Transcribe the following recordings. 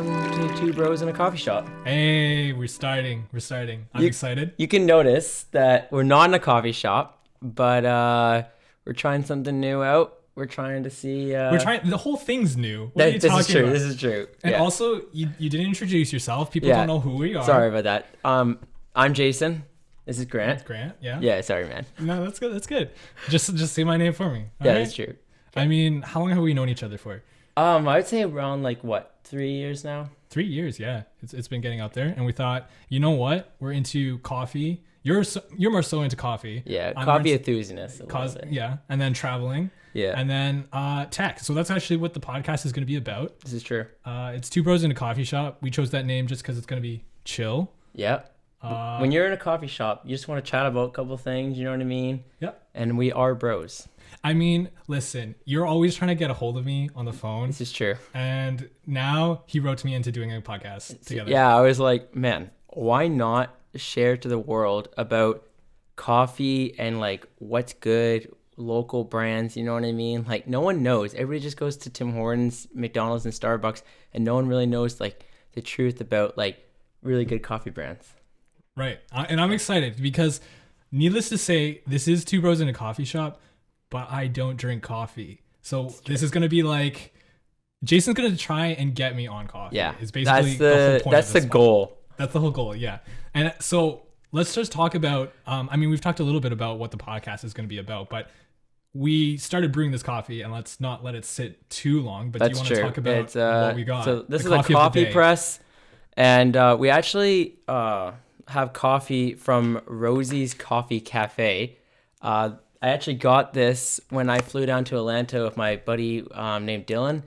welcome to Two Bros in a Coffee Shop. Hey, we're starting. I'm excited. You can notice that we're not in a coffee shop, but we're trying something new out. We're trying to see. We're trying. The whole thing's new. What are you this talking is true. about? This is true. And yeah. also, you didn't introduce yourself. People don't know who we are. Sorry about that. I'm Jason. This is Grant. That's Grant. Yeah. Yeah. Sorry, man. No, that's good. That's good. Just say my name for me. Yeah, that's true. I mean, how long have we known each other for? I would say around 3 years now. 3 years, yeah. It's been getting out there, and we thought, you know what? We're into coffee. You're more so into coffee. Yeah, coffee enthusiast. Yeah, and then traveling. Yeah, and then tech. So that's actually what the podcast is going to be about. This is true. It's Two Bros in a Coffee Shop. We chose that name just because it's going to be chill. Yeah. When you're in a coffee shop, you just want to chat about a couple things. You know what I mean? Yep. And we are bros. I mean, listen, you're always trying to get a hold of me on the phone. This is true. And now he wrote me into doing a podcast together. Yeah, I was like, man, why not share to the world about coffee and what's good, local brands, you know what I mean? No one knows. Everybody just goes to Tim Hortons, McDonald's, and Starbucks, and no one really knows the truth about really good coffee brands. Right. And I'm excited because needless to say, this is Two Bros in a Coffee Shop, but I don't drink coffee. So this is going to be Jason's going to try and get me on coffee. Yeah. It's basically the whole point that's the goal. That's the whole goal. Yeah. And so let's just talk about, we've talked a little bit about what the podcast is going to be about, but we started brewing this coffee and let's not let it sit too long, but do you want to talk about what we got? So this is a coffee press, and we actually have coffee from Rosie's Coffee Cafe. I actually got this when I flew down to Atlanta with my buddy named Dylan.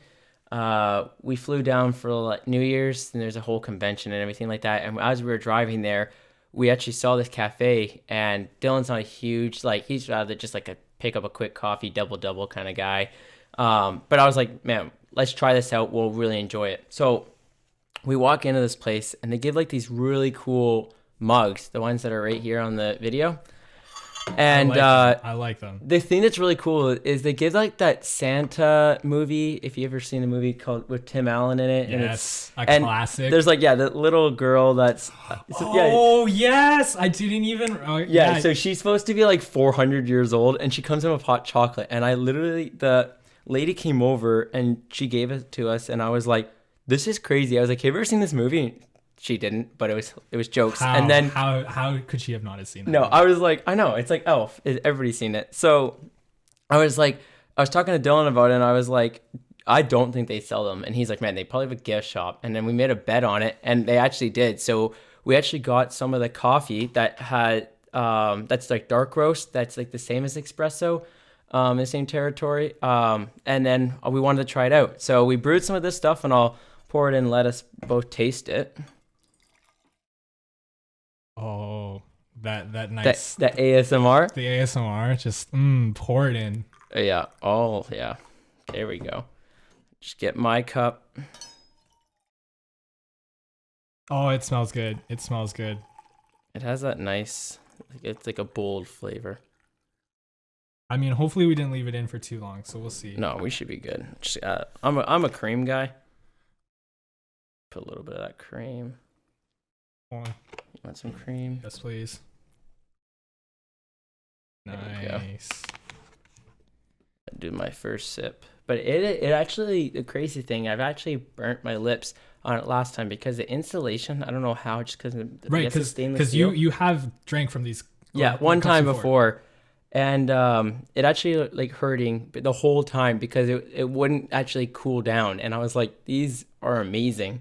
We flew down for New Year's, and there's a whole convention and everything like that. And as we were driving there, we actually saw this cafe, and Dylan's not a huge, he's rather just a pick up a quick coffee, double kind of guy. But I was like, man, let's try this out. We'll really enjoy it. So we walk into this place, and they give these really cool mugs, the ones that are right here on the video. And I like them. The thing that's really cool is they give that Santa movie, if you ever seen the movie called with Tim Allen in it. Yes, and a classic. There's the little girl that's yes, I didn't even so she's supposed to be 400 years old, and she comes in with hot chocolate, and I literally, the lady came over and she gave it to us, and I was like, this is crazy. I was like, have you ever seen this movie? She didn't, but it was jokes. And then how could she have not seen that? No, movie? I was like, I know, it's like Elf. Everybody's seen it. So I was talking to Dylan about it, and I was like, I don't think they sell them. And he's like, man, they probably have a gift shop. And then we made a bet on it, and they actually did. So we actually got some of the coffee that had that's dark roast. That's the same as espresso, in the same territory. And then we wanted to try it out. So we brewed some of this stuff, and I'll pour it in and let us both taste it. Oh, that nice. That ASMR? The ASMR, just pour it in. Yeah. Oh, yeah. There we go. Just get my cup. Oh, it smells good. It smells good. It has that nice, it's a bold flavor. I mean, hopefully we didn't leave it in for too long, so we'll see. No, we should be good. Just, I'm a cream guy. Put a little bit of that cream. Want some cream? Yes, please. Nice. Do my first sip. But it actually, the crazy thing, I've actually burnt my lips on it last time because the installation, I don't know how, just because because you have drank from these. Yeah, one time before. And it actually hurting the whole time because it wouldn't actually cool down. And I was like, these are amazing.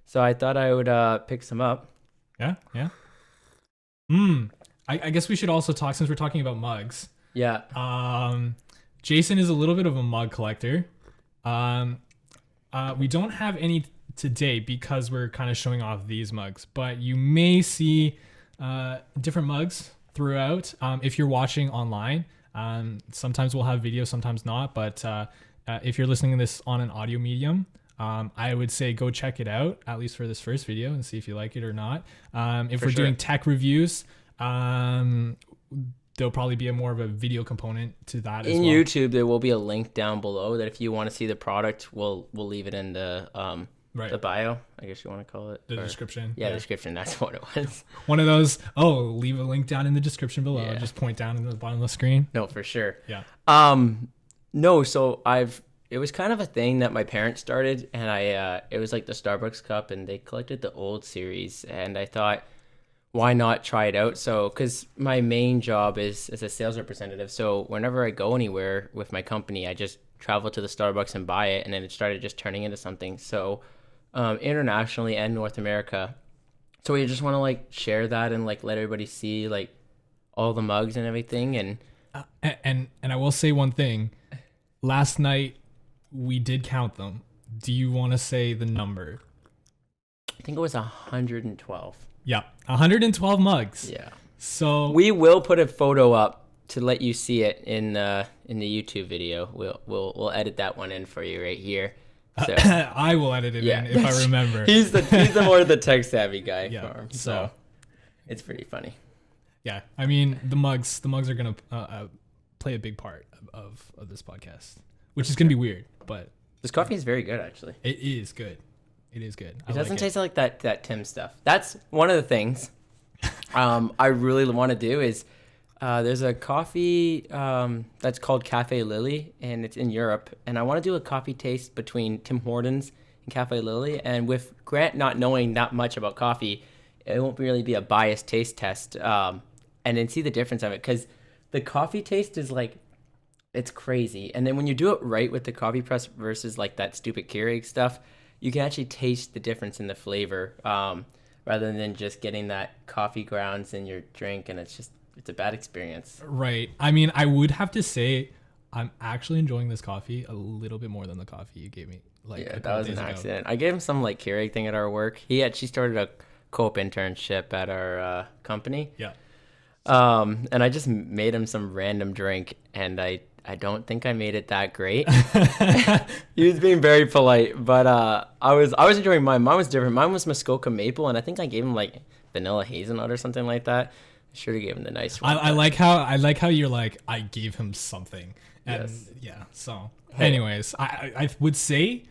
So I thought I would pick some up. Yeah. I guess we should also talk, since we're talking about mugs. Yeah. Jason is a little bit of a mug collector. We don't have any today because we're kind of showing off these mugs, but you may see different mugs throughout. If you're watching online, sometimes we'll have video, sometimes not, but if you're listening to this on an audio medium, I would say go check it out, at least for this first video, and see if you like it or not. If we're doing tech reviews, there'll probably be more of a video component to that as well. YouTube, there will be a link down below that if you want to see the product, we'll leave it in the Right. The bio, I guess you want to call it. The description. Yeah, the description. That's what it was. One of those, leave a link down in the description below. Yeah. Just point down in the bottom of the screen. No, for sure. Yeah. No, so it was kind of a thing that my parents started, and it was like the Starbucks cup, and they collected the old series, and I thought, why not try it out? So, because my main job is as a sales representative, so whenever I go anywhere with my company, I just travel to the Starbucks and buy it, and then it started just turning into something. So, internationally and North America, so we just want to like share that and like let everybody see like all the mugs and everything. And I will say one thing. Last night we did count them. Do you want to say the number? I think it was 112. Yeah, 112 mugs. Yeah. So we will put a photo up to let you see it in the YouTube video. We'll edit that one in for you right here. So I will edit it in if I remember. He's the more the tech savvy guy. Yeah. For him, so it's pretty funny. Yeah, I mean the mugs are gonna play a big part of this podcast, which is gonna be weird, but this coffee is very good actually. It is good. It is good. It doesn't taste like that Tim stuff. That's one of the things I really want to do is there's a coffee that's called Cafe Lily, and it's in Europe, and I want to do a coffee taste between Tim Hortons and Cafe Lily. And with Grant not knowing that much about coffee, it won't really be a biased taste test, and then see the difference of it, because the coffee taste is like, it's crazy. And then when you do it right with the coffee press versus like that stupid Keurig stuff, you can actually taste the difference in the flavor, rather than just getting that coffee grounds in your drink, and it's a bad experience. Right. I mean, I would have to say I'm actually enjoying this coffee a little bit more than the coffee you gave me. That was an accident. I gave him some like Keurig thing at our work. He actually started a co-op internship at our company. Yeah. And I just made him some random drink, and I don't think I made it that great. He was being very polite, but I was enjoying mine. Mine was different. Mine was Muskoka maple, and I think I gave him like vanilla hazelnut or something like that. I should have given him the nice one. I like how you're like, I gave him something. And yes. Yeah. So anyways, I would say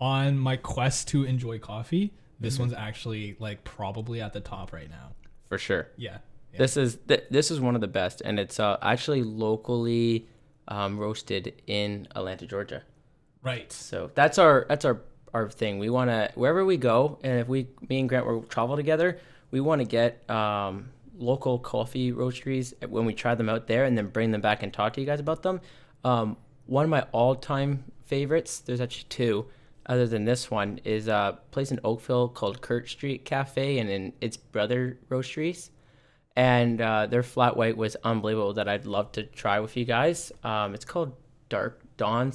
on my quest to enjoy coffee, this one's actually like probably at the top right now. For sure. Yeah. This is one of the best, and it's actually locally roasted in Atlanta, Georgia. Right. So that's our thing. We want to, wherever we go, and if me and Grant will travel together, we want to get local coffee roasteries when we try them out there, and then bring them back and talk to you guys about them. One of my all-time favorites, there's actually two other than this one, is a place in Oakville called Kurt Street Cafe, and in its brother roasteries. And their flat white was unbelievable, that I'd love to try with you guys. It's called Dawn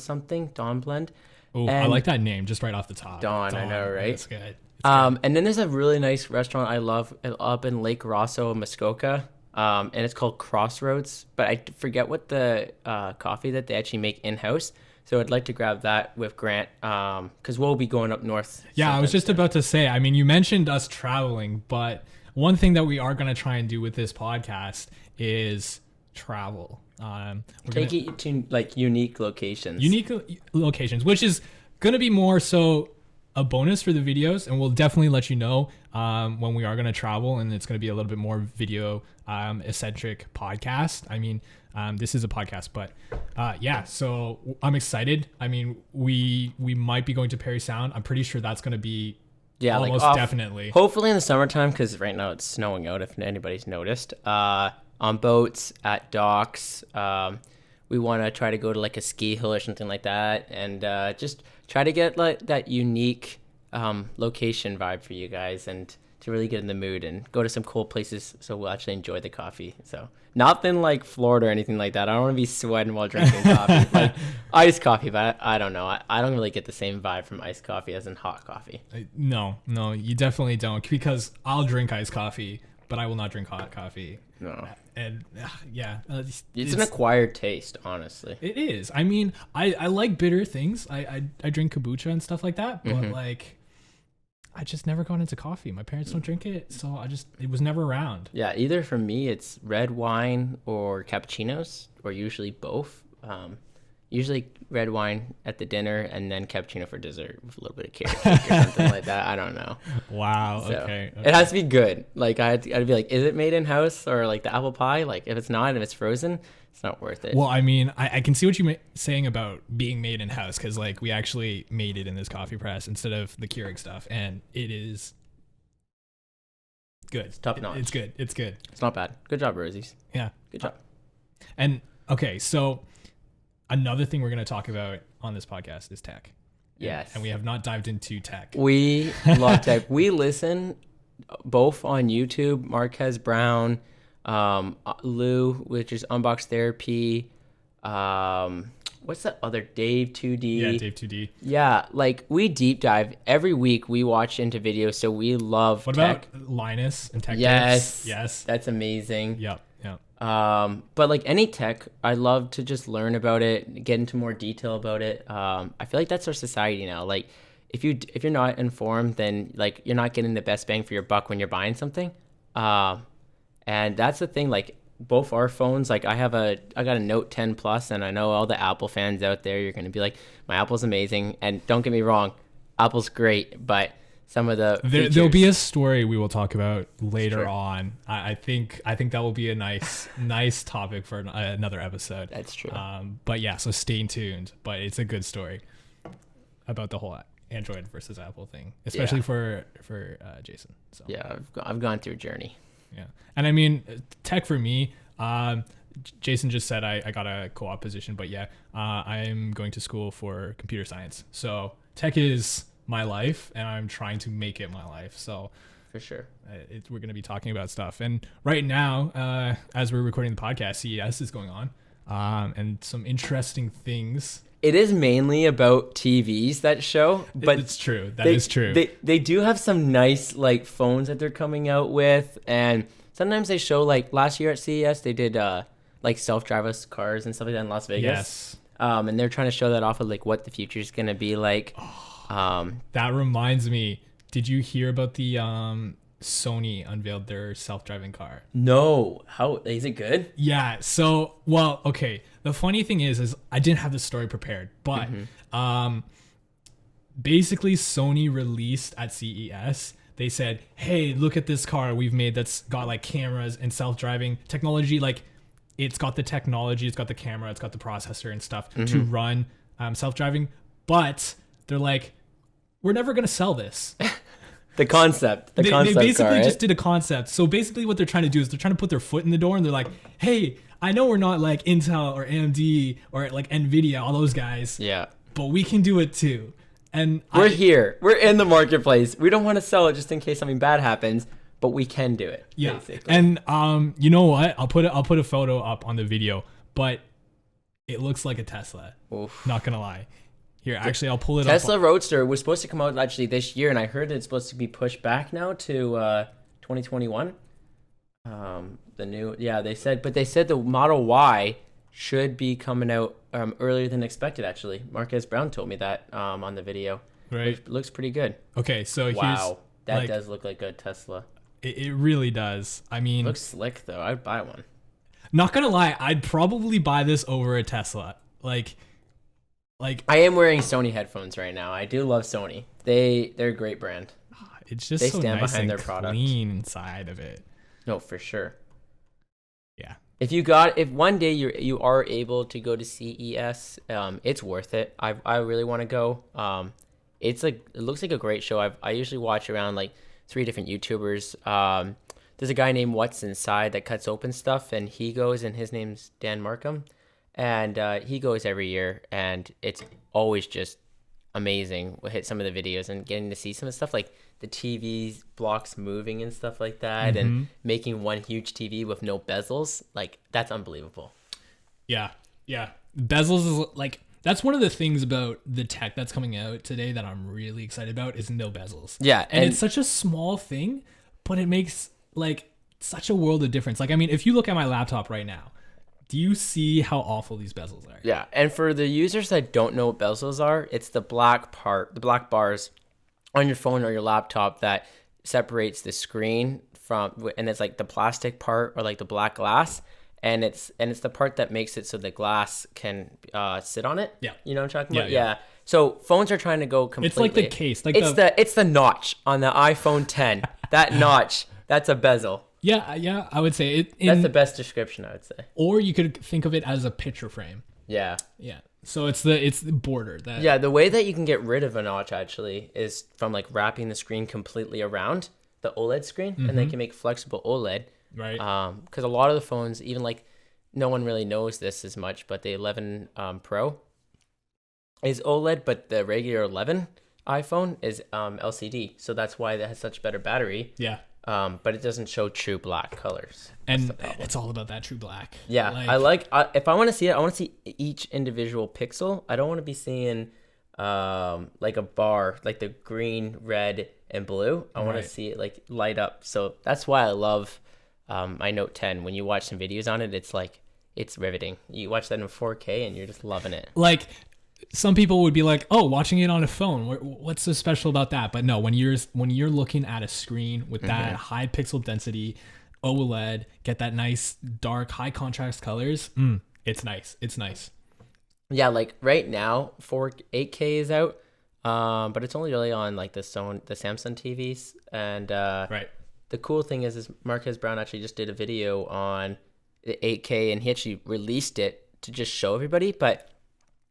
Blend. Oh, I like that name just right off the top. Dawn, I know, right? That's good. And then there's a really nice restaurant I love up in Lake Rosso, Muskoka, and it's called Crossroads. But I forget what the coffee that they actually make in-house. So I'd like to grab that with Grant, because we'll be going up north. Yeah, I was just about to say, I mean, you mentioned us traveling, but one thing that we are going to try and do with this podcast is travel. Take it to like unique locations. Which is going to be more so a bonus for the videos, and we'll definitely let you know when we are going to travel, and it's going to be a little bit more video eccentric podcast. I mean, this is a podcast, but yeah, so I'm excited. I mean, we might be going to Perry Sound. I'm pretty sure that's going to be almost definitely. Hopefully in the summertime, because right now it's snowing out, if anybody's noticed. On boats, at docks. We want to try to go to like a ski hill or something like that, and just try to get like that unique location vibe for you guys, and to really get in the mood and go to some cool places so we'll actually enjoy the coffee. So nothing like Florida or anything like that. I don't want to be sweating while drinking coffee. Like iced coffee, but I don't know. I don't really get the same vibe from iced coffee as in hot coffee. No, you definitely don't, because I'll drink iced coffee, but I will not drink hot coffee. No. And yeah, it's an acquired taste, honestly. It is. I mean, I like bitter things. I drink kombucha and stuff like that, but like, I just never got into coffee. My parents don't drink it, so it was never around. Yeah, either for me it's red wine or cappuccinos, or usually both. Usually red wine at the dinner and then cappuccino for dessert with a little bit of carrot cake or something like that. I don't know. Wow. So Okay. it has to be good. Like I'd be like, is it made in house or like the apple pie? Like if it's not, if it's frozen, it's not worth it. Well, I mean, I can see what you're saying about being made in house, because like we actually made it in this coffee press instead of the Keurig stuff, and it is good. It's top notch. It's good. It's good. It's not bad. Good job, Rosies. Yeah. Good job. And okay, so another thing we're going to talk about on this podcast is tech. Yes. And we have not dived into tech. We love tech. We listen both on YouTube, Marquez Brown, Lou, which is Unbox Therapy. What's that other? Dave 2D. Yeah, Dave 2D. Yeah, like we deep dive every week. We watch into videos, so we love What tech. about Linus and tech Yes. tips? Yes. That's amazing. Yep. Yep. But like any tech, I love to just learn about it, get into more detail about it. I feel like that's our society now. Like if you're not informed, then like you're not getting the best bang for your buck when you're buying something. And that's the thing, like both our phones, like I got a Note 10 Plus, and I know all the Apple fans out there, you're going to be like, my Apple's amazing. And don't get me wrong, Apple's great, but some of the there'll be a story we will talk about later on. I think that will be a nice topic for another episode. That's true. But yeah, so stay tuned. But it's a good story about the whole Android versus Apple thing, especially for Jason. So Yeah, I've gone through a journey. yeah, and I mean tech for me. Jason just said I got a co-op position, but yeah, I'm going to school for computer science. So tech is my life, and I'm trying to make it my life. So For sure. we're going to be talking about stuff. And right now, as we're recording the podcast, CES is going on, and some interesting things. It is mainly about TVs, that show, but It's true. That is true. They do have some nice like phones that they're coming out with, and sometimes they show, like last year at CES they did like self-driverless cars and stuff like that in Las Vegas. Yes. And they're trying to show that off of like what the future is gonna be like. That reminds me. Did you hear about the Sony unveiled their self-driving car? No, how is it good? Yeah. So, well, okay. The funny thing is I didn't have the story prepared, but basically Sony released at CES. They said, "Hey, look at this car we've made that's got like cameras and self-driving technology. Like, it's got the technology, it's got the camera, it's got the processor and stuff to run self-driving." But they're like, "We're never gonna sell this." The concept. They basically car, right? just did a concept. So basically what they're trying to do is they're trying to put their foot in the door, and they're like, "Hey, I know we're not like Intel or AMD or like Nvidia, all those guys, Yeah. but we can do it too." And We're here. We're in the marketplace. We don't want to sell it just in case something bad happens, but we can do it. yeah. Basically. And you know what? I'll put a photo up on the video, but it looks like a Tesla. Oof. Not gonna lie. Here, actually, I'll pull it Tesla up. Roadster was supposed to come out actually this year, and I heard it's supposed to be pushed back now to 2021. They said the Model Y should be coming out earlier than expected. Actually, Marquez Brown told me that on the video. Right. Looks pretty good. Okay, so Wow, that like, does look like a Tesla. it really does. I mean, Looks slick though. I'd buy one. not gonna lie, I'd probably buy this over a Tesla. Like I am wearing Sony headphones right now. I do love Sony. They're a great brand. it's just They so stand nice behind and their product. clean inside of it. No, for sure. Yeah. If one day you are able to go to CES, it's worth it. I really want to go. It looks like a great show. I usually watch around like 3 different YouTubers. There's a guy named What's Inside that cuts open stuff, and he goes, and his name's Dan Markham, and he goes every year, and it's always just amazing. We'll hit some of the videos and getting to see some of the stuff like the TV blocks moving and stuff like that, and making one huge TV with no bezels. Like, that's unbelievable. Yeah. Bezels is like, that's one of the things about the tech that's coming out today that I'm really excited about is no bezels. Yeah, And it's such a small thing, but it makes like such a world of difference. Like, I mean, if you look at my laptop right now, do you see how awful these bezels are? Yeah, and for the users that don't know what bezels are, it's the black bars on your phone or your laptop that separates the screen from, and it's like the plastic part or like the black glass, and it's the part that makes it so the glass can sit on it. Yeah. You know what I'm talking about? Yeah. Yeah. So phones are trying to go completely. It's like the case, like it's the notch on the iPhone 10. That notch, that's a bezel. Yeah, I would say it. That's the best description, I would say. Or you could think of it as a picture frame. Yeah. Yeah. So it's the border that. Yeah, the way that you can get rid of a notch actually is from like wrapping the screen completely around the OLED screen, and they can make flexible OLED. Right. Because a lot of the phones, even like no one really knows this as much, but the 11 Pro is OLED, but the regular 11 iPhone is LCD. So that's why it has such better battery. Yeah. But it doesn't show true black colors. And it's all about that true black. Yeah, if I want to see it, I want to see each individual pixel. I don't want to be seeing like a bar, like the green, red, and blue. I want to see it like light up. So that's why I love my Note 10. When you watch some videos on it, it's riveting. You watch that in 4K and you're just loving it. Like, some people would be like, "Oh, watching it on a phone, what's so special about that?" But no, when you're looking at a screen with that high pixel density, OLED, get that nice dark, high contrast colors. It's nice. It's nice. Yeah, like right now, 8K is out, but it's only really on like the Samsung TVs. And the cool thing is Marquez Brown actually just did a video on the 8K, and he actually released it to just show everybody, but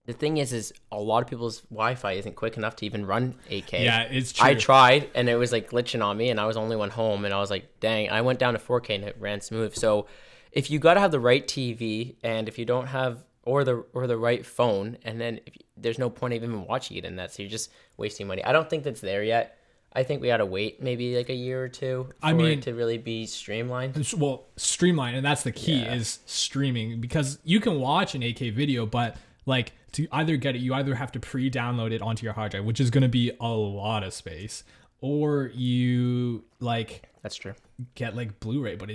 the thing is a lot of people's Wi-Fi isn't quick enough to even run 8K. Yeah, it's true. I tried, and it was like glitching on me, and I was the only one home, and I was like, dang. I went down to 4K, and it ran smooth. So if you got to have the right TV, and if you don't have or the right phone, and then there's no point of even watching it in that, so you're just wasting money. I don't think that's there yet. I think we got to wait maybe like a year or two for it to really be streamlined. Well, streamlined, and that's the key is streaming, because you can watch an 8K video, but like to either get it, you either have to pre-download it onto your hard drive, which is going to be a lot of space, or you like that's true get like Blu-ray. But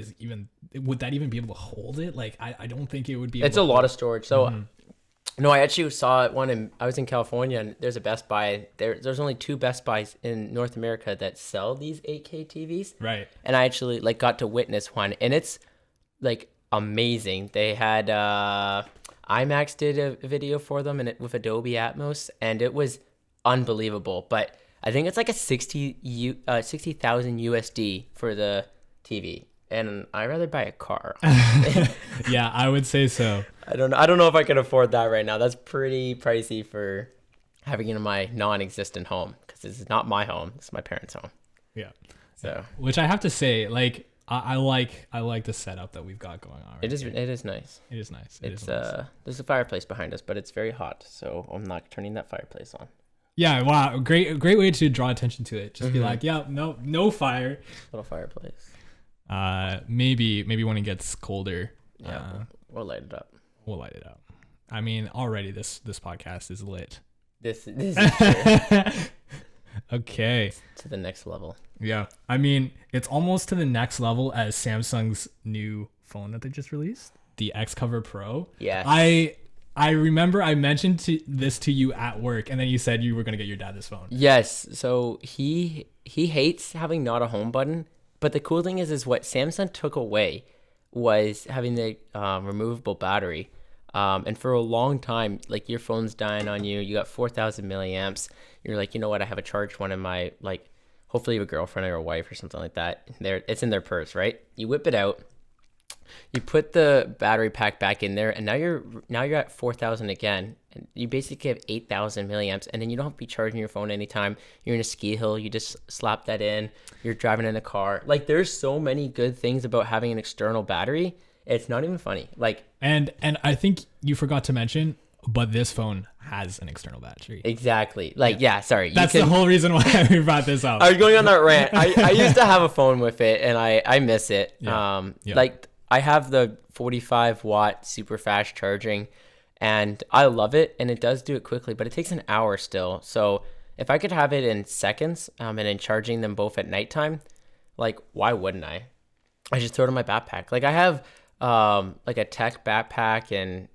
would that even be able to hold it? Like I don't think it would be. It's a lot of storage. So no, I actually saw one I was in California, and there's a Best Buy. There's only 2 Best Buys in North America that sell these 8K TVs. Right. And I actually like got to witness one, and it's like amazing. They had IMAX did a video for them, and with Adobe Atmos, and it was unbelievable. But I think it's like a 60,000 USD for the TV, and I'd rather buy a car. Yeah, I would say so. I don't know if I can afford that right now. That's pretty pricey for having it in my non-existent home, because this is not my home. It's my parents' home. Yeah. So, which I have to say, like, I like the setup that we've got going on. It is nice. It is nice. It's there's a fireplace behind us, but it's very hot, so I'm not turning that fireplace on. Yeah, wow, great way to draw attention to it. Just be like, yeah, no fire. Little fireplace. Maybe when it gets colder, we'll light it up. We'll light it up. I mean, already this podcast is lit. This is true. Okay. To the next level. Yeah. I mean, it's almost to the next level as Samsung's new phone that they just released, the XCover Pro. Yeah. I remember I mentioned this to you at work, and then you said you were going to get your dad this phone. Yes. So he hates having not a home button, but the cool thing is what Samsung took away was having the removable battery. And for a long time, like your phone's dying on you, you got 4,000 milliamps. You're like, you know what? I have a charged one in my, like, hopefully you have a girlfriend or a wife or something like that. It's in their purse, right? You whip it out, you put the battery pack back in there, and now you're at 4,000 again. And you basically have 8,000 milliamps, and then you don't have to be charging your phone anytime. You're in a ski hill, you just slap that in. You're driving in a car. Like, there's so many good things about having an external battery. It's not even funny. Like, and I think you forgot to mention, but this phone has an external battery. Exactly. Like, sorry. That's the whole reason why we brought this up. I was going on that rant. I used to have a phone with it, and I miss it. Yeah. Like, I have the 45-watt super fast charging, and I love it, and it does do it quickly, but it takes an hour still. So if I could have it in seconds, and in charging them both at nighttime, like, why wouldn't I? I just throw it in my backpack. Like, I have like a tech backpack and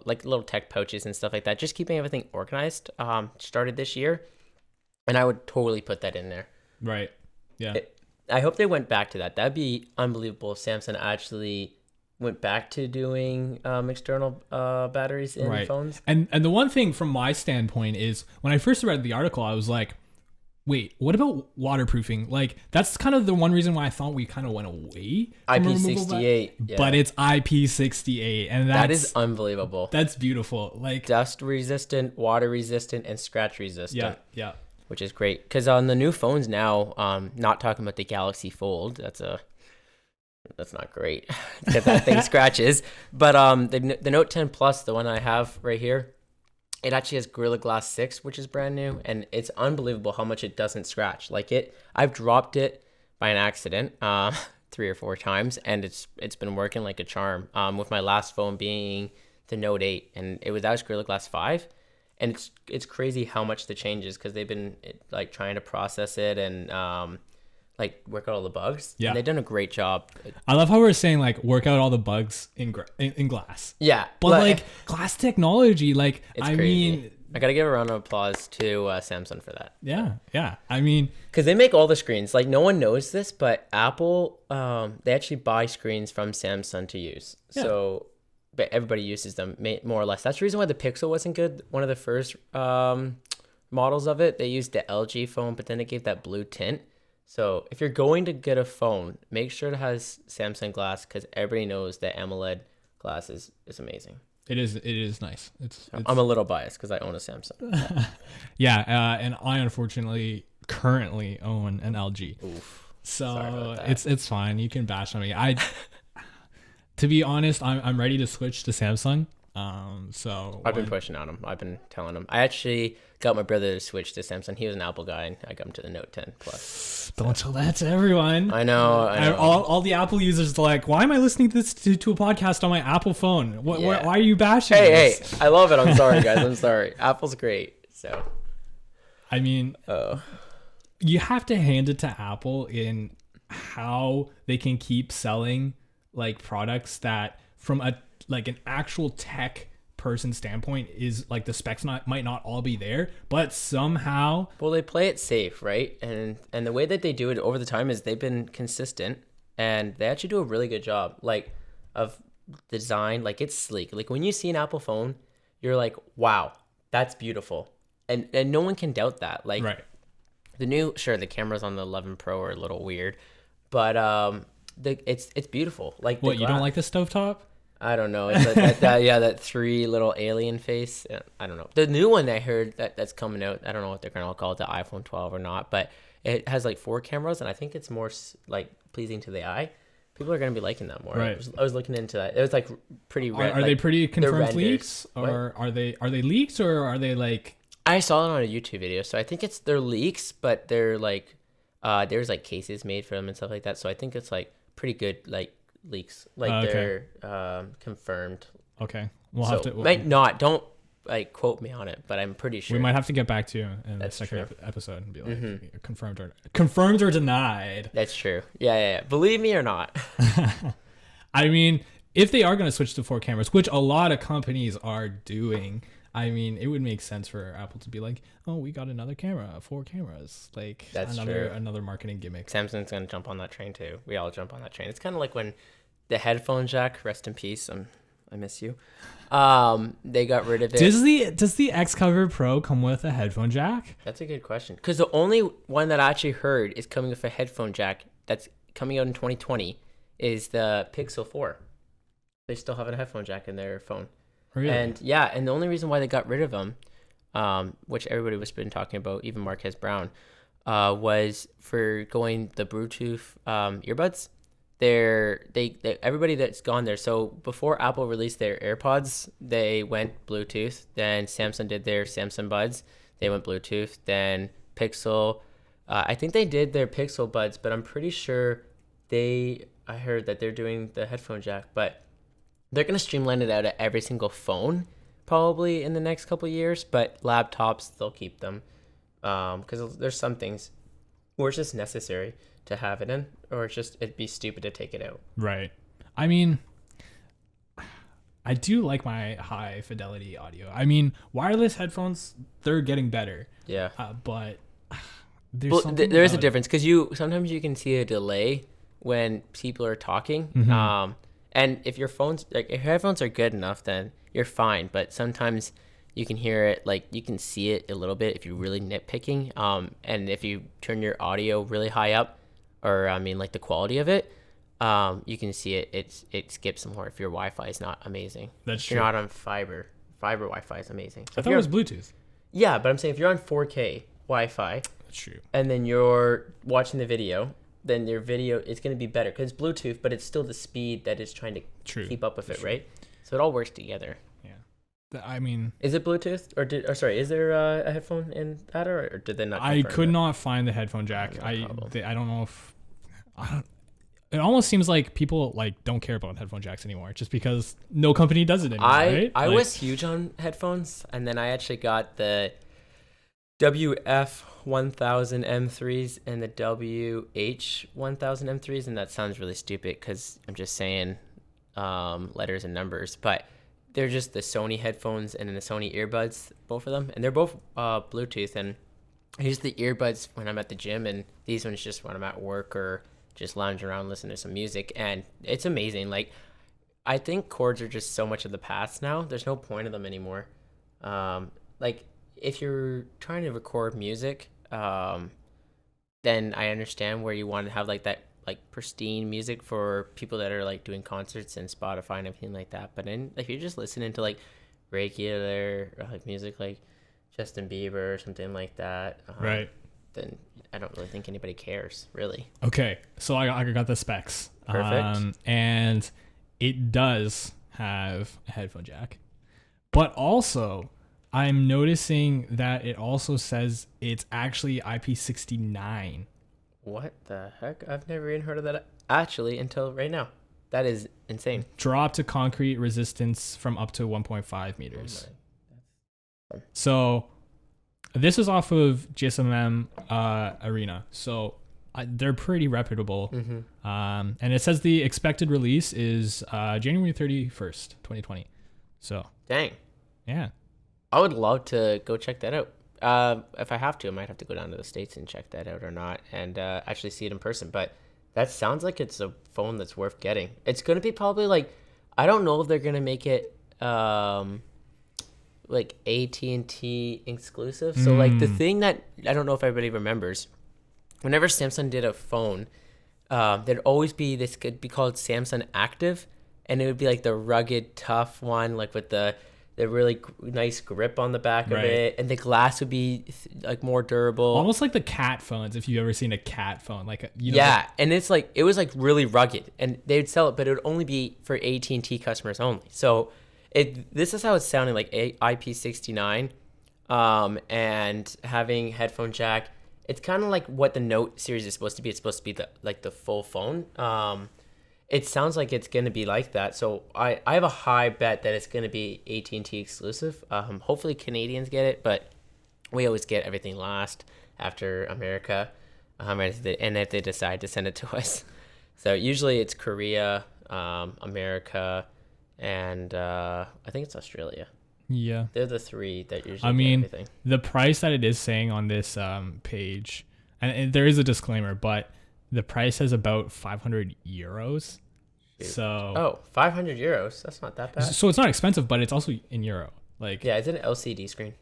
like little tech pouches and stuff like that, just keeping everything organized. Started this year, and I would totally put that in there. Right. Yeah. I hope they went back to that. That'd be unbelievable if Samsung actually went back to doing external batteries in Right. phones. And the one thing from my standpoint is when I first read the article, I was like, wait, what about waterproofing? Like, that's kind of the one reason why I thought we kind of went away from IP68, yeah. but it's IP68, and That is unbelievable. That's beautiful. Like, Dust resistant, water resistant, and scratch resistant. yeah. Which is great. Because on the new phones now, not talking about the Galaxy Fold, that's not great because that thing scratches. But the Note 10 Plus, the one I have right here, it actually has Gorilla Glass 6, which is brand new, and it's unbelievable how much it doesn't scratch. Like I've dropped it by an accident 3 or 4 times, and it's been working like a charm. With my last phone being the Note 8, and that was Gorilla Glass 5, and it's crazy how much the changes because they've been like trying to process it and like work out all the bugs. Yeah, and they've done a great job. I love how we're saying like work out all the bugs in glass. Yeah, but like glass technology, like it's I crazy. mean, I gotta give a round of applause to Samsung for that. Yeah. I mean, because they make all the screens. Like no one knows this, but Apple, they actually buy screens from Samsung to use. Yeah. So, but everybody uses them more or less. That's the reason why the Pixel wasn't good. One of the first models of it, they used the LG phone, but then it gave that blue tint. So if you're going to get a phone, make sure it has Samsung glass because everybody knows that AMOLED glass is amazing. It is nice. I'm a little biased because I own a Samsung. Yeah, and I unfortunately currently own an LG. Oof. So it's fine. You can bash on me. To be honest, I'm ready to switch to Samsung. So I've been pushing on him. I've been telling him. I actually got my brother to switch to Samsung. He was an Apple guy, and I got him to the Note 10 Plus. Don't tell that to everyone. I know. All the Apple users are like, why am I listening to this to a podcast on my Apple phone? Why are you bashing this? Hey, I love it. I'm sorry, guys. I'm sorry. Apple's great. So, I mean, you have to hand it to Apple in how they can keep selling like products that from an actual tech person standpoint is like the specs might not all be there, but somehow they play it safe, right? And the way that they do it over the time is they've been consistent, and they actually do a really good job of design. Like it's sleek. Like when you see an Apple phone, you're like, wow, that's beautiful, and no one can doubt that. Like right. The cameras on the 11 Pro are a little weird, but it's beautiful. Like what, you don't like the stovetop? I don't know. It's that 3 little alien face. I don't know. The new one I heard that's coming out, I don't know what they're going to call it, the iPhone 12 or not, but it has like 4 cameras, and I think it's more like pleasing to the eye. People are going to be liking that more. Right. I was looking into that. It was like pretty Are they pretty confirmed leaks? Or are they leaks, or are they like... I saw it on a YouTube video, so I think they're leaks, but they're like there's like cases made for them and stuff like that. So I think it's like pretty good like leaks, like they're confirmed. Okay, we'll have to. Don't like quote me on it, but I'm pretty sure we might have to get back to you in the second episode and be like confirmed or denied. That's true. Yeah. Believe me or not. I mean, if they are going to switch to 4 cameras, which a lot of companies are doing, I mean, it would make sense for Apple to be like, oh, we got another camera, 4 cameras. Like, that's another marketing gimmick. Samsung's going to jump on that train too. We all jump on that train. It's kind of like when the headphone jack, rest in peace, I miss you. They got rid of it. Does the XCover Pro come with a headphone jack? That's a good question. Because the only one that I actually heard is coming with a headphone jack that's coming out in 2020 is the Pixel 4. They still have a headphone jack in their phone. Really? And the only reason why they got rid of them, which everybody was been talking about, even Marquez Brown, was for going the Bluetooth earbuds. Everybody that's gone there. So before Apple released their AirPods, they went Bluetooth. Then Samsung did their Samsung Buds. They went Bluetooth. Then Pixel. I think they did their Pixel Buds, but I'm pretty sure I heard that they're doing the headphone jack, but they're going to streamline it out at every single phone probably in the next couple of years, but laptops, they'll keep them because there's some things where it's just necessary to have it in, or it'd be stupid to take it out. Right. I mean, I do like my high fidelity audio. I mean, wireless headphones, they're getting better. Yeah. But there is a difference because sometimes you can see a delay when people are talking. Mm-hmm. And if your phones, like if your headphones are good enough, then you're fine. But sometimes you can hear it, like you can see it a little bit if you're really nitpicking. And if you turn your audio really high up, or I mean like the quality of it, you can see it skips more if your Wi-Fi is not amazing. That's if true. You're not on fiber. Fiber Wi-Fi is amazing. So I thought it was Bluetooth. Yeah, but I'm saying if you're on 4K Wi-Fi, That's true. and then you're watching the video, then your video is going to be better because it's Bluetooth, but it's still the speed that is trying to keep up with it, right? So it all works together. Yeah. I mean, is it Bluetooth or sorry, is there a headphone in that or did they not? I could not find the headphone jack. I don't know if it almost seems like people like don't care about headphone jacks anymore just because no company does it anymore, right? I was huge on headphones, and then I actually got the WF-1000 M3s and the WH-1000 M3s, and that sounds really stupid because I'm just saying letters and numbers, but they're just the Sony headphones and then the Sony earbuds, both of them, and they're both Bluetooth. And I use the earbuds when I'm at the gym, and these ones just when I'm at work or just lounging around listening to some music, and it's amazing. Like, I think cords are just so much of the past now. There's no point of them anymore. Like, if you're trying to record music, then I understand where you want to have like that like pristine music for people that are like doing concerts and Spotify and everything like that. But then if you're just listening to like regular like music like Justin Bieber or something like that, right, then I don't really think anybody cares, really. Okay, so I got the specs. Perfect. And it does have a headphone jack, but also I'm noticing that it also says it's actually IP69. What the heck? I've never even heard of that actually until right now. That is insane. Drop to concrete resistance from up to 1.5 meters. Oh, so this is off of GSM Arena. So they're pretty reputable. Mm-hmm. And it says the expected release is January 31st, 2020. So dang. Yeah. I would love to go check that out. If I have to, I might have to go down to the States and check that out or not and actually see it in person. But that sounds like it's a phone that's worth getting. It's going to be probably like, I don't know if they're going to make it like AT&T exclusive. So like the thing that I don't know if everybody remembers, whenever Samsung did a phone, there'd always be this could be called Samsung Active, and it would be like the rugged, tough one, like with the really nice grip on the back of it, and the glass would be like more durable, almost like the cat phones. If you've ever seen a cat phone, like and it's like it was like really rugged, and they'd sell it, but it would only be for AT&T customers only. So this is how it's sounding, like IP69, and having headphone jack. It's kind of like what the Note series is supposed to be. It's supposed to be the full phone. It sounds like it's going to be like that. So I have a high bet that it's going to be AT&T exclusive. Hopefully Canadians get it, but we always get everything last after America, and if they decide to send it to us. So usually it's Korea, America, and I think it's Australia. Yeah. They're the three that usually get everything. The price that it is saying on this page, and there is a disclaimer, but the price is about 500 euros. Shoot. So 500 euros. That's not that bad. So it's not expensive, but it's also in euro. Like, yeah, is it an LCD screen?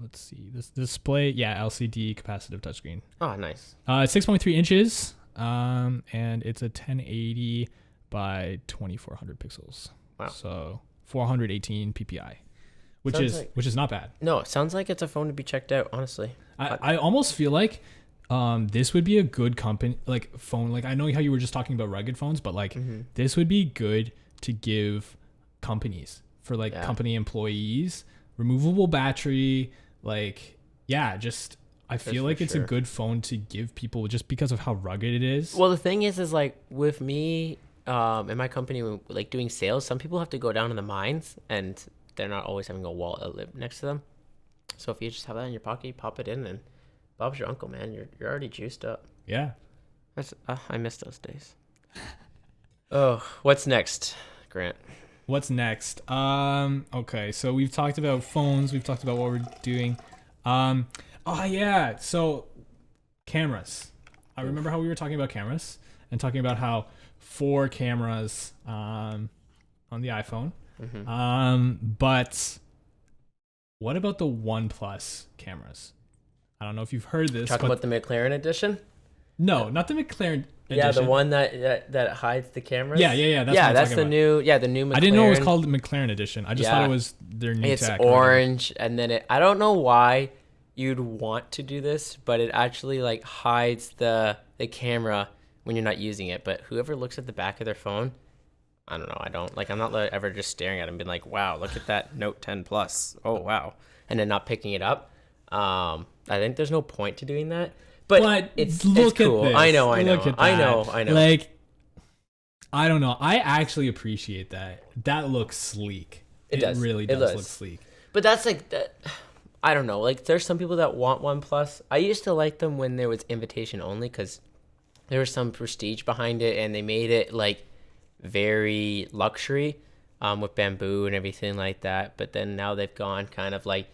Let's see. This display, LCD capacitive touchscreen. Oh, nice. 6.3 inches. And it's a 1080 by 2400 pixels. Wow. So 418 PPI, which is not bad. No, it sounds like it's a phone to be checked out, honestly. I almost feel like this would be a good phone. Like, I know how you were just talking about rugged phones, but like this would be good to give companies for company employees, removable battery. Like, I feel like it's a good phone to give people just because of how rugged it is. Well, the thing is like with me, in my company, like doing sales, some people have to go down to the mines and they're not always having a wallet next to them. So if you just have that in your pocket, you pop it in, and Bob's your uncle, man. You're already juiced up. Yeah. I miss those days. Oh, what's next, Grant? What's next? Okay, so we've talked about phones. We've talked about what we're doing. So cameras. I remember how we were talking about cameras and talking about how 4 cameras on the iPhone. But what about the OnePlus cameras? I don't know if you've heard this. Talk about the McLaren edition? No, not the McLaren edition. Yeah, the one that hides the cameras. Yeah. That's the new. Yeah, the new McLaren. I didn't know it was called the McLaren edition. I just thought it was their new tech. It's orange, and then I don't know why you'd want to do this, but it actually like hides the camera when you're not using it. But whoever looks at the back of their phone, I don't know. I'm not ever just staring at it and being like, wow, look at that Note 10 Plus. Oh, wow. And then not picking it up. I think there's no point to doing that. But it's cool. At this. I know. Like, I don't know. I actually appreciate that. That looks sleek. It does. Really does look sleek. But that's like, I don't know. Like, there's some people that want OnePlus. I used to like them when there was invitation only because there was some prestige behind it, and they made it like very luxury with bamboo and everything like that. But then now they've gone kind of like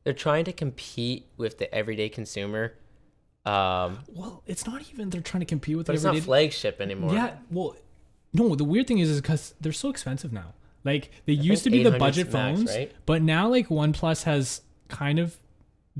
they're trying to compete with the everyday consumer. Well, it's not even they're trying to compete with. But it's not flagship anymore. Yeah. Well, no. The weird thing is because they're so expensive now. Like they used to be the budget phones, right? But now like OnePlus has kind of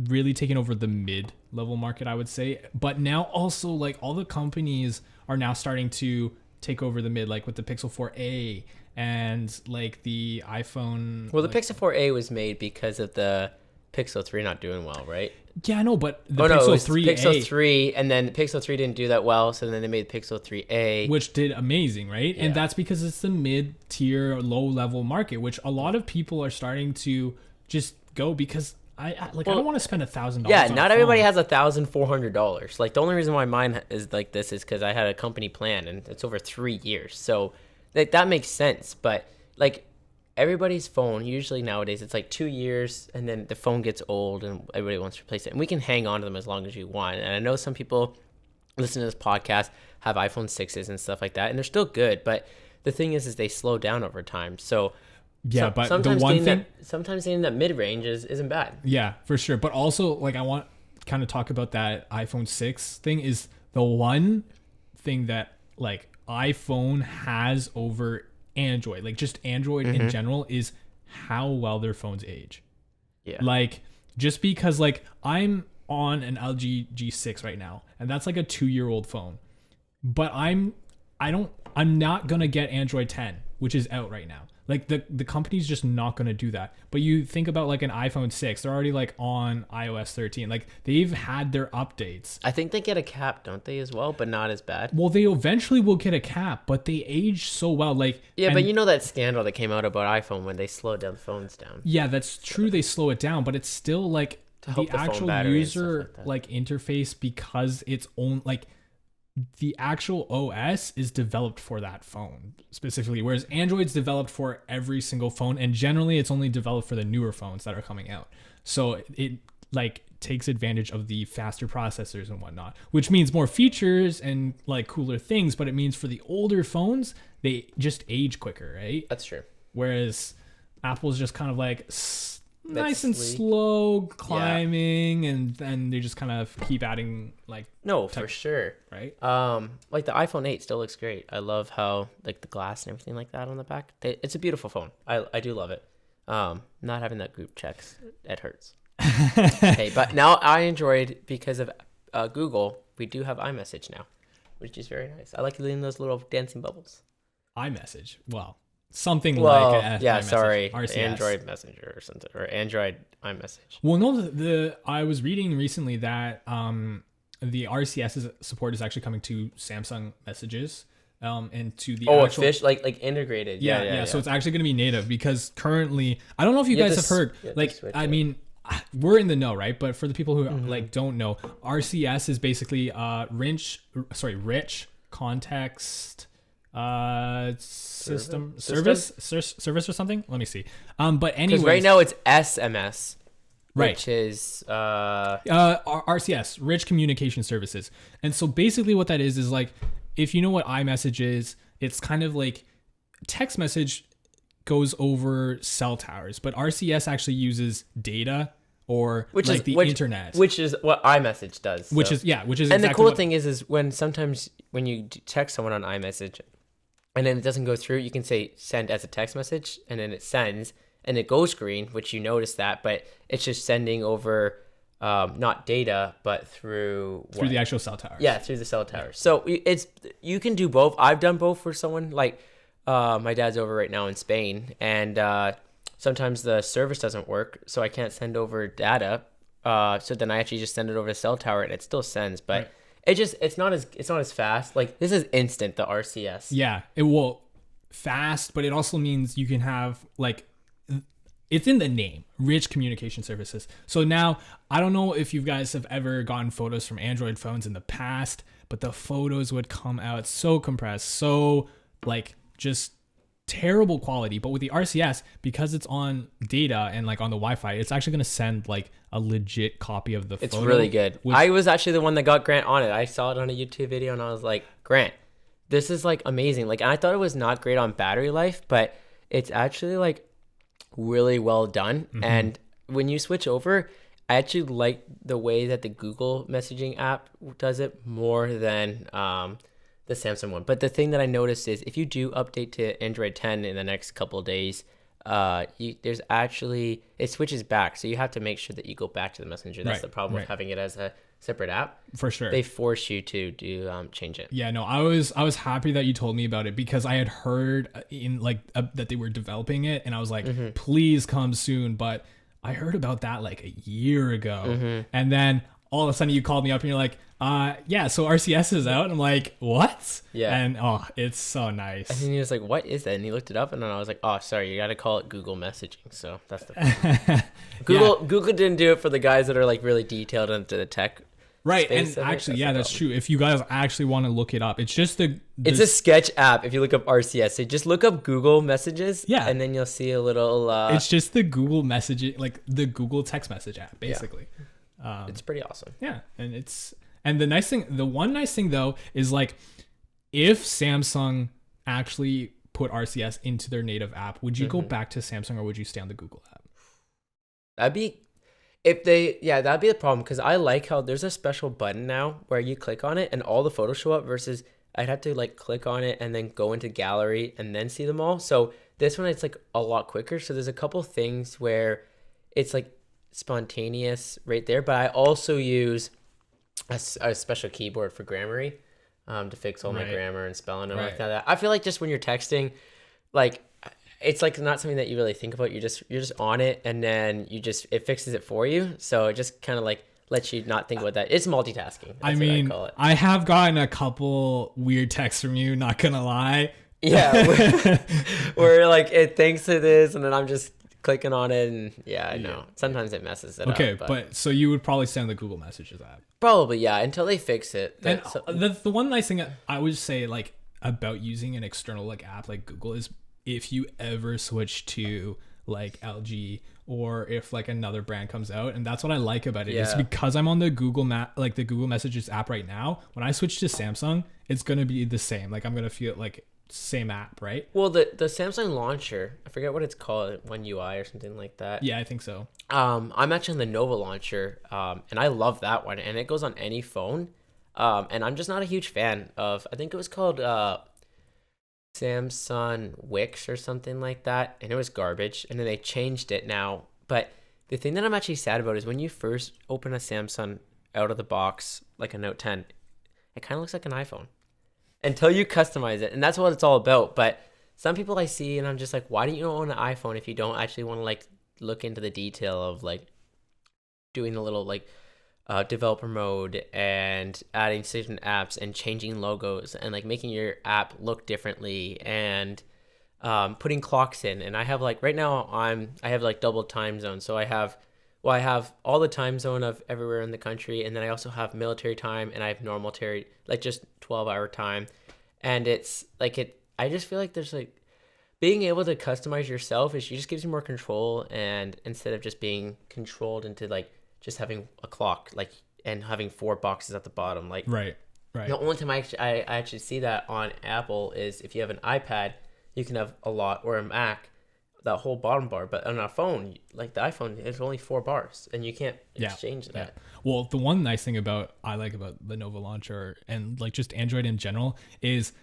really taken over the mid-level market, I would say. But now also like all the companies are now starting to take over the mid, like with the Pixel 4a and like the iPhone. Well, the Pixel 4a was made because of the Pixel 3 not doing well, right? Yeah, no, but the Pixel 3 Pixel 3, and then the Pixel 3 didn't do that well, so then they made the Pixel 3a, which did amazing, right? Yeah. And that's because it's the mid-tier, low-level market, which a lot of people are starting to just go because I don't want to spend $1,000. Yeah, not everybody has $1,400. Like the only reason why mine is like this is because I had a company plan, and it's over 3 years, so that makes sense. But like everybody's phone, usually nowadays, it's like 2 years, and then the phone gets old, and everybody wants to replace it. And we can hang on to them as long as you want. And I know some people listen to this podcast have iPhone 6s and stuff like that, and they're still good. But the thing is they slow down over time. So yeah, but sometimes the one thing, sometimes getting that mid range isn't bad. Yeah, for sure. But also, like, I want to kind of talk about that iPhone 6 thing. Is the one thing that like iPhone has over Android, like just Android in general, is how well their phones age. Yeah. Like just because like I'm on an LG G6 right now, and that's like a 2-year-old phone, but I'm not gonna get Android 10, which is out right now. Like the company's just not going to do that. But you think about like an iPhone 6, they're already like on iOS 13. Like they've had their updates. I think they get a cap, don't they, as well, but not as bad. Well, they eventually will get a cap, but they age so well. Like yeah, but you know that scandal that came out about iPhone when they slowed down phones down. Yeah, that's true. They slow it down, but it's still like the actual user like interface, because it's own like the actual OS is developed for that phone specifically, whereas Android's developed for every single phone, and generally it's only developed for the newer phones that are coming out. So it like takes advantage of the faster processors and whatnot, which means more features and like cooler things, but it means for the older phones, they just age quicker, right? That's true. Whereas Apple's just kind of like nice and slow climbing, and then they just kind of keep adding like for sure, right? Like the iPhone 8 still looks great. I love how like the glass and everything like that on the back. It's a beautiful phone. I do love it. Not having that group checks, it hurts. Okay, but now I enjoyed, because of Google, we do have iMessage now, which is very nice. I like leaving those little dancing bubbles. iMessage, well, something like iMessage, RCS. Android Messenger or something, or Android iMessage. Well, no, I was reading recently that the RCS support is actually coming to Samsung Messages, and to the actual like integrated. Yeah. So it's actually going to be native, because currently, I don't know if you guys have heard. Like, I mean, we're in the know, right? But for the people who like don't know, RCS is basically rich context service or something. Let me see. But anyways, right now it's SMS, right? Which is RCS, rich communication services. And so basically what that is like, if you know what iMessage is, it's kind of like text message goes over cell towers, but RCS actually uses data, or internet, which is what iMessage does. Which is and exactly the cool thing is when sometimes when you text someone on iMessage, and then it doesn't go through, you can say send as a text message, and then it sends, and it goes green, which you notice that, but it's just sending over not data, but through Through the actual cell towers. Yeah, through the cell towers. So you can do both. I've done both for someone like my dad's over right now in Spain, and sometimes the service doesn't work, so I can't send over data. So then I actually just send it over to cell tower, and it still sends, but. Right. It's not as fast. Like this is instant, the RCS. Yeah, it will fast, but it also means you can have like it's in the name, rich communication services. So now I don't know if you guys have ever gotten photos from Android phones in the past, but the photos would come out so compressed, so like just terrible quality. But with the RCS, because it's on data and like on the Wi-Fi, it's actually going to send like a legit copy of the photo. It's really good. I was actually the one that got Grant on it. I saw it on a YouTube video and I was like, Grant, this is like amazing. Like, and I thought it was not great on battery life, but it's actually like really well done. Mm-hmm. And when you switch over, I actually like the way that the Google messaging app does it more than the Samsung one. But the thing that I noticed is if you do update to Android 10 in the next couple of days, there's actually, it switches back. So you have to make sure that you go back to the Messenger. That's the problem with having it as a separate app. For sure. They force you to change it. Yeah, no, I was happy that you told me about it because I had heard in like that they were developing it, and I was like, please come soon. But I heard about that like a year ago, and then all of a sudden you called me up and you're like, yeah, so RCS is out. And I'm like, what? Yeah. And it's so nice. And then he was like, what is that? And he looked it up, and then I was like, oh, sorry, you got to call it Google messaging. So that's the Google didn't do it for the guys that are like really detailed into the tech. Right. And actually, yeah, that's true. If you guys actually want to look it up, it's just it's a sketch app. If you look up RCS, so just look up Google messages. Yeah. And then you'll see a little, it's just the Google messaging, like the Google text message app, basically. Yeah. It's pretty awesome. Yeah, and the one nice thing though is like if Samsung actually put RCS into their native app, would you go back to Samsung or would you stay on the Google app? That'd be the problem, because I like how there's a special button now where you click on it and all the photos show up versus I'd have to like click on it and then go into gallery and then see them all. So this one, it's like a lot quicker. So there's a couple things where it's like spontaneous right there, but I also use a special keyboard for Grammarly to fix all my grammar and spelling and like that. I feel like just when you're texting, like it's like not something that you really think about. You're just on it, and then it fixes it for you. So it just kind of like lets you not think about that. It's multitasking. I mean, what I call it. I have gotten a couple weird texts from you, not gonna lie. Yeah, where like it thinks it is, and then I'm just clicking on it, and I know sometimes it messes it up. Okay, but so you would probably send the Google Messages app. Probably, yeah, until they fix it. And the one nice thing I would say like about using an external like app like Google is if you ever switch to like LG or if like another brand comes out, and that's what I like about it is because I'm on the Google the Google Messages app right now. When I switch to Samsung, it's gonna be the same. Like I'm gonna feel like same app, right? Well, the Samsung launcher, I forget what it's called, One UI or something like that. Yeah, I think so. I'm actually on the Nova launcher, and I love that one, and it goes on any phone. And I'm just not a huge fan of, I think it was called Samsung Wix or something like that, and it was garbage, and then they changed it now. But the thing that I'm actually sad about is when you first open a Samsung out of the box, like a Note 10, it kind of looks like an iPhone. Until you customize it, and that's what it's all about. But some people I see, and I'm just like, why do you own an iPhone if you don't actually want to like look into the detail of like doing the little like developer mode and adding certain apps and changing logos and like making your app look differently and putting clocks in. And I have like right now I have like double time zone, so I have all the time zone of everywhere in the country, and then I also have military time, and I have normal like just 12-hour time. And it's like I just feel like there's like being able to customize yourself it just gives you more control, and instead of just being controlled into like just having a clock like and having 4 boxes at the bottom, like right. The only time I actually see that on Apple is if you have an iPad, you can have a lot, or a Mac, that whole bottom bar, but on a phone like the iPhone, it's only 4 bars and you can't exchange that. Yeah. Well, the one nice thing I like about the Nova launcher and like just Android in general is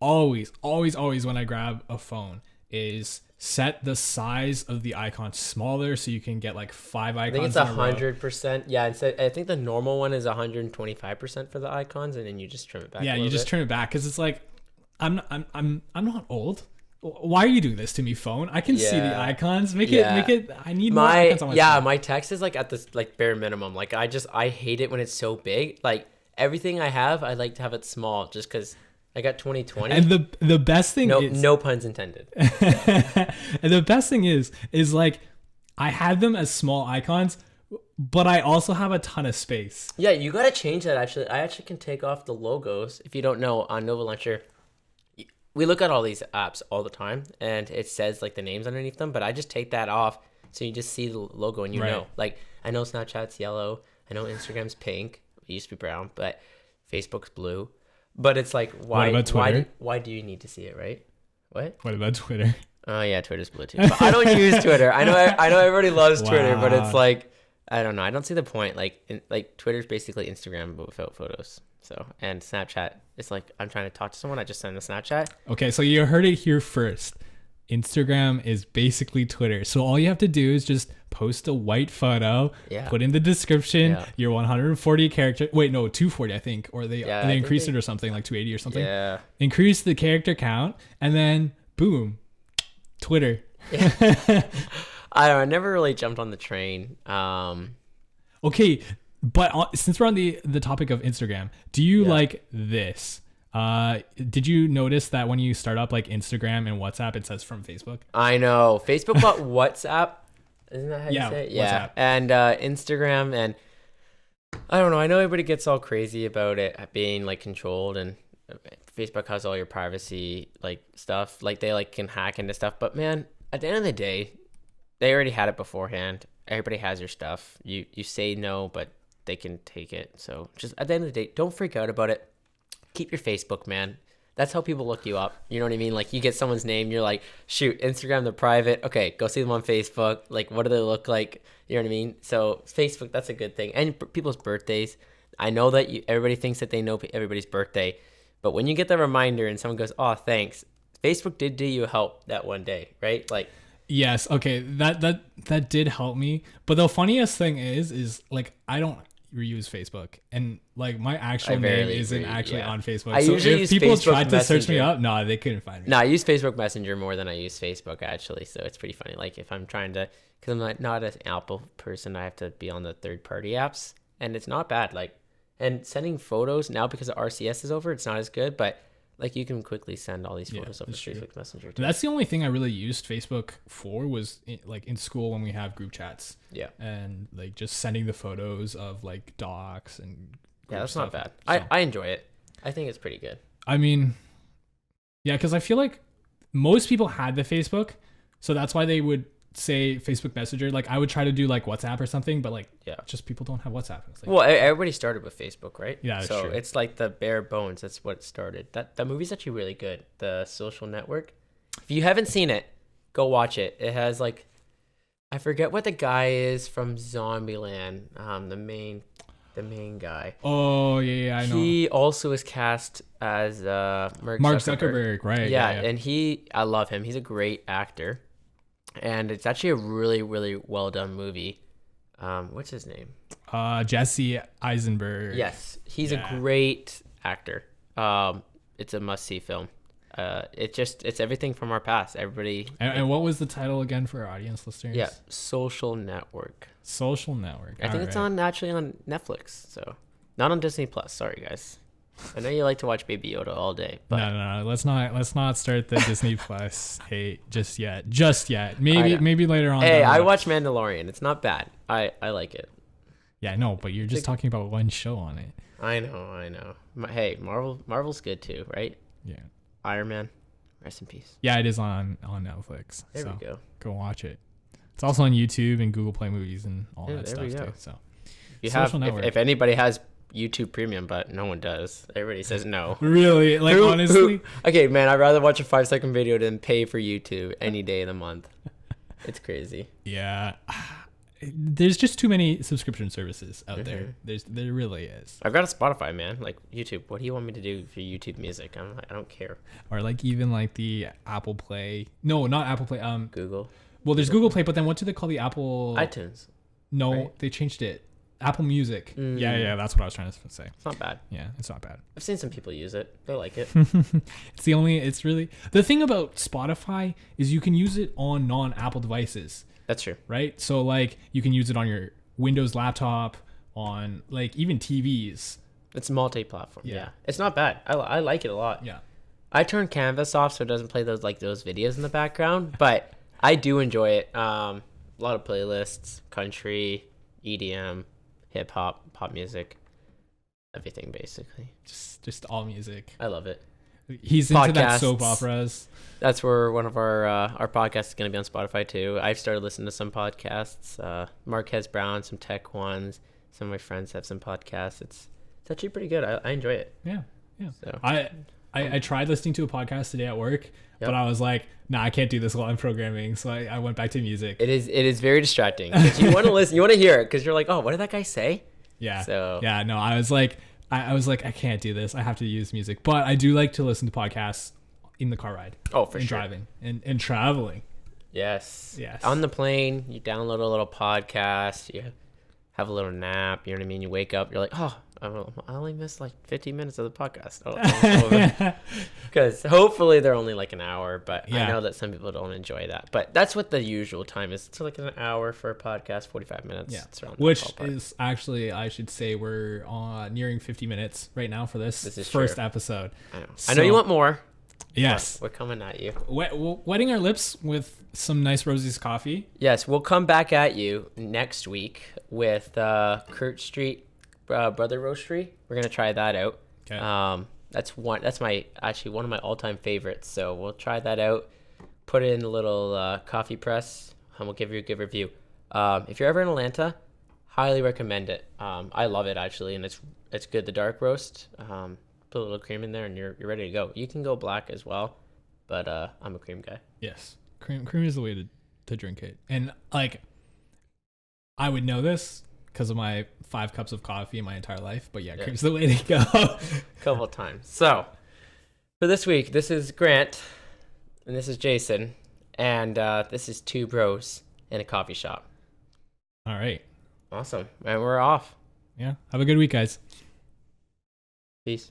always when I grab a phone is set the size of the icon smaller so you can get like 5 icons. I think it's 100%. Yeah, I think the normal one is 125% for the icons, and then you just trim it back. Yeah, you just trim it back because it's like I'm not old. Why are you doing this to me, phone? I can see the icons. Make it. I need more icons on my phone. My text is like at this like bare minimum. Like I hate it when it's so big. Like everything I have, I like to have it small, just because I got 2020. And the best thing is no puns intended. And the best thing is like I have them as small icons, but I also have a ton of space. Yeah, you gotta change that. Actually, I actually can take off the logos. If you don't know, on Nova Launcher, we look at all these apps all the time, and it says like the names underneath them, but I just take that off, so you just see the logo and you know. Like I know Snapchat's yellow, I know Instagram's pink, it used to be brown, but Facebook's blue. But it's like, why do you need to see it, right? What about Twitter? Oh yeah, Twitter's blue too. But I don't use Twitter. I know everybody loves Twitter, but it's like, I don't know. I don't see the point. Like Twitter's basically Instagram but without photos. So, and Snapchat, it's like I'm trying to talk to someone, I just send a Snapchat. Okay, so you heard it here first. Instagram is basically Twitter. So all you have to do is just post a white photo, put in the description, your 140 character. Wait, no, 240, I think, or they increased it or something, like 280 or something. Yeah. Increase the character count, and then boom, Twitter. Yeah. I never really jumped on the train. Okay, but since we're on the topic of Instagram, do you like this? Did you notice that when you start up like Instagram and WhatsApp, it says from Facebook? I know. Facebook bought WhatsApp. Isn't that how you say it? Yeah. WhatsApp. And Instagram, and I don't know. I know everybody gets all crazy about it being like controlled, and Facebook has all your privacy like stuff. Like they like can hack into stuff. But man, at the end of the day, they already had it beforehand. Everybody has your stuff. You say no, but they can take it. So just at the end of the day, don't freak out about it. Keep your Facebook, man. That's how people look you up. You know what I mean? Like you get someone's name, you're like, shoot, Instagram, they're private. Okay, go see them on Facebook. Like, what do they look like? You know what I mean? So Facebook, that's a good thing. And people's birthdays. I know that everybody thinks that they know everybody's birthday, but when you get the reminder and someone goes, oh, thanks, Facebook did do you help that one day, right? Like, yes, okay, that did help me. But the funniest thing is like I don't reuse Facebook, and like my actual name isn't actually on Facebook. I usually use people Facebook tried to search me up, no, they couldn't find me. No, I use Facebook Messenger more than I use Facebook actually, so it's pretty funny. Like if I'm trying to, because I'm not an Apple person, I have to be on the third-party apps, and it's not bad. Like, and sending photos now because the RCS is over, it's not as good, but like you can quickly send all these photos over Facebook Messenger too. That's the only thing I really used Facebook for was like in school when we have group chats. Yeah. And like just sending the photos of like docs and that's not bad. So, I enjoy it. I think it's pretty good. I mean, yeah, because I feel like most people had the Facebook, so that's why they would say Facebook Messenger. Like I would try to do like WhatsApp or something, but like just people don't have WhatsApp. It's like, well, everybody started with Facebook, right? Yeah, that's so true. It's like the bare bones. That's what started. That movie's actually really good. The Social Network. If you haven't seen it, go watch it. It has like, I forget what the guy is from Zombieland. The main guy. Oh yeah, I know. He also is cast as Mark Zuckerberg, right? Yeah, and I love him. He's a great actor. And it's actually a really, really well done movie. What's his name? Jesse Eisenberg. Yes, he's a great actor. It's a must-see film. It's everything from our past. Everybody. And what was the title again for our audience listeners? Yeah, Social Network. Social Network. I think it's actually on Netflix. So not on Disney Plus. Sorry, guys. I know you like to watch Baby Yoda all day, but no. Let's not start the Disney Plus hate just yet. Maybe later on. Hey, I watch Mandalorian. It's not bad. I like it. Yeah, no, but you're just talking about one show on it. I know. Hey, Marvel's good too, right? Yeah. Iron Man, rest in peace. Yeah, it is on Netflix. There we go. Go watch it. It's also on YouTube and Google Play Movies and all that stuff too. So, if anybody has YouTube Premium, but no one does. Everybody says no. Really? Like, honestly? Okay, man, I'd rather watch a 5-second video than pay for YouTube any day of the month. It's crazy. Yeah. there's just too many subscription services out there. There really is. I've got a Spotify, man. Like YouTube. What do you want me to do for YouTube Music? I'm like, I don't care. Or like even like the Apple Play. No, not Apple Play. Google. Well, there's Google Play, but then what do they call the Apple? iTunes. No, right? They changed it. Apple Music. Yeah, that's what I was trying to say. It's not bad. Yeah, it's not bad. I've seen some people use it. They like it. It's really the thing about Spotify is you can use it on non-Apple devices. That's true. Right? So like you can use it on your Windows laptop, on like even TVs. It's multi-platform. Yeah. It's not bad. I like it a lot. Yeah. I turn Canvas off so it doesn't play those videos in the background, but I do enjoy it. A lot of playlists, country, EDM, hip hop, pop music, everything basically. Just all music. I love it. He's into that soap operas. That's where one of our podcasts is going to be on Spotify too. I've started listening to some podcasts. Marquez Brown, some tech ones. Some of my friends have some podcasts. It's actually pretty good. I enjoy it. Yeah. So I tried listening to a podcast today at work, but I was like, nah, I can't do this while I'm programming. So I went back to music. It is very distracting. 'Cause you want to listen, you want to hear it because you're like, oh, what did that guy say? Yeah. So yeah, no, I was like, I can't do this. I have to use music. But I do like to listen to podcasts in the car ride. Oh, for and sure. Driving and traveling. Yes. Yes. On the plane, you download a little podcast. You have a little nap. You know what I mean? You wake up. You're like, oh, I only missed like 15 minutes of the podcast. Because hopefully they're only like an hour, but I know that some people don't enjoy that. But that's what the usual time is. It's like an hour for a podcast, 45 minutes. Yeah. It's around Which is actually, I should say, we're nearing 50 minutes right now for this first episode. I know. I know you want more. Yes. We're coming at you. Wetting our lips with some nice Rosie's coffee. Yes, we'll come back at you next week with Kurt Street Brother Roastery. We're gonna try that out. Okay. That's one of my all-time favorites. So we'll try that out. Put it in a little coffee press, and we'll give you a good review. If you're ever in Atlanta, highly recommend it. I love it actually, and it's good. The dark roast. Put a little cream in there, and you're ready to go. You can go black as well, but I'm a cream guy. Yes, cream is the way to drink it, and like I would know this because of my 5 cups of coffee in my entire life. But yeah, cream's the way to go. A couple times. So for this week, this is Grant, and this is Jason, and this is 2 bros in a coffee shop. All right. Awesome, and we're off. Yeah. Have a good week, guys. Peace.